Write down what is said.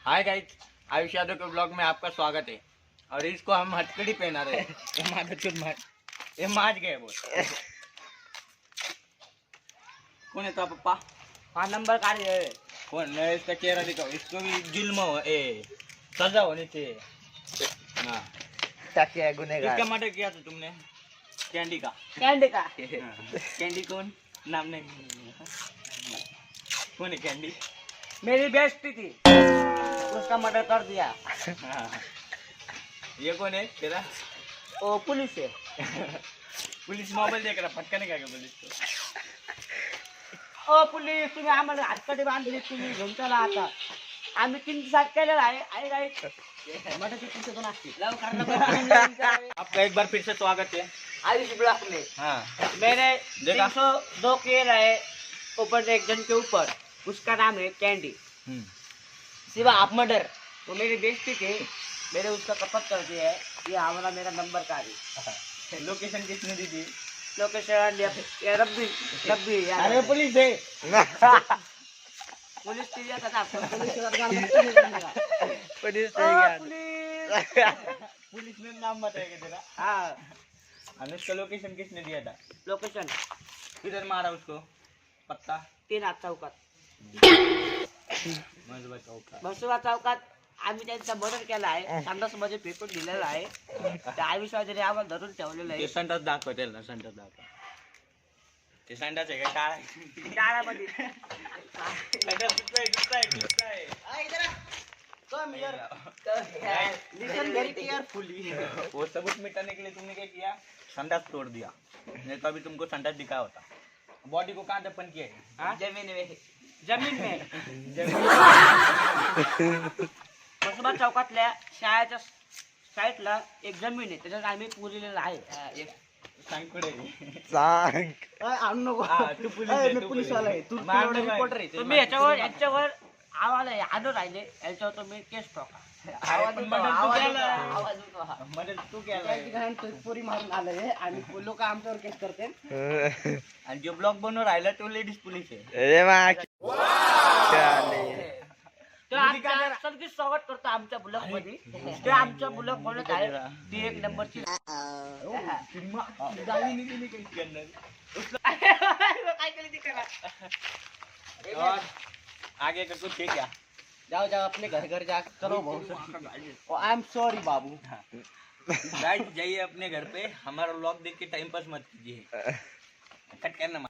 Hi guys, Ayush Yadav के blog में आपका स्वागत है। और इसको हम हथकड़ी पहना रहे हैं। ये माज गए वो। कौन है तो पप्पा? 5 नंबर का है। कौन है? इसका चेहरा दिखाओ। इसको भी सजा होनी चाहिए। हाँ, क्या है गुनेगार? किसका मर्डर किया था तुमने? कैंडी का। कैंडी का। कैंडी कौन? नाम नहीं। कौन है कैंडी? मेरी बेस्टी थी, उसका मर्डर कर दिया। हाँ। ये कौन है तेरा? वो पुलिस है। पुलिस मोबाईल देख रहा, फटका नाही का पुलिस को? ओ पुलिस, तुम्ही आम्हाला हातकडी बांधली, तुम्ही घेऊन चला आता. आम्ही 3 दिवसात केलेलं आहे मर्डरचे 302 असतील. आपका एक बार फिर से स्वागत है। आयुष ब्लॉक में हाँ, मैंने देखा? 302 किए रहे ऊपर से एक जन के ऊपर, उसका नाम है कैंडी। सिवा आप मर्डर, वो मेरी बेस्टी थी, मैंने उसका कपट कर दिया है। ये हमारा मेरा नंबर का है। लोकेशन किसने दी थी? लोकेशन ये रब्बी यार। अरे पुलिस है। पुलिस के लिए था पुलिस पुलिस पुलिस ने नाम बताएगा तेरा? हाँ, और उसका लोकेशन किसने दिया था? लोकेशन किधर मारा उसको? पत्ता 3 हात चौकात. मजबा चौका। बसवा चौकात आम्ही त्यांचा मर्डर केला आहे. संडास मध्ये पेपर दिलेला आहे. त्या आयुष वगैरे आम्हाला धरून ठेवलेलं आहे. ते संडास दाखव त्याला, संडास दाखव. ते संडास आहे का काय? शाळामध्ये संडास दुसरा आहे. कम यार, लिसन वेरी केयरफुली. वो सबूत मिटाने के लिए तुमने क्या किया? संडास तोड़ दिया। नहीं तो अभी तुमको संडास दिखाया होता। बॉडी को कहाँ दफन किया है? हाँ? जमीन में बसवा चौकातल्या शाळेच्या साईडला एक जमीन आहे, त्याच्यात आम्ही पुरलेलं आहे. सांगकुडे. आणू नको. तू पोलीस आहे, तू पोलीसवाला आहे. तू रिपोर्टर आहे. तुम्ही याच्यावर आम्हाला आणून राहिले, याच्यावर तुम्ही केस ठोका. तू केला पोरी मारून आलंय आणि लोक आमच्यावर केस करते. आणि जो ब्लॉग बनवून राहिला तो लेडीज पोलीस आहे. सगळी स्वागत करतो आमच्या ब्लॉग मध्ये. ते आमच्या ब्लॉग बनत आहे, ती 1 नंबरची. काय केली ती करा. और आगे का कुछ है क्या? जाओ जाओ अपने घर जा करो बहुत. I am sorry Babu. Guys जाइए अपने घर पे, हमारा व्लॉग देख के टाइम पास मत कीजिए. कट करना।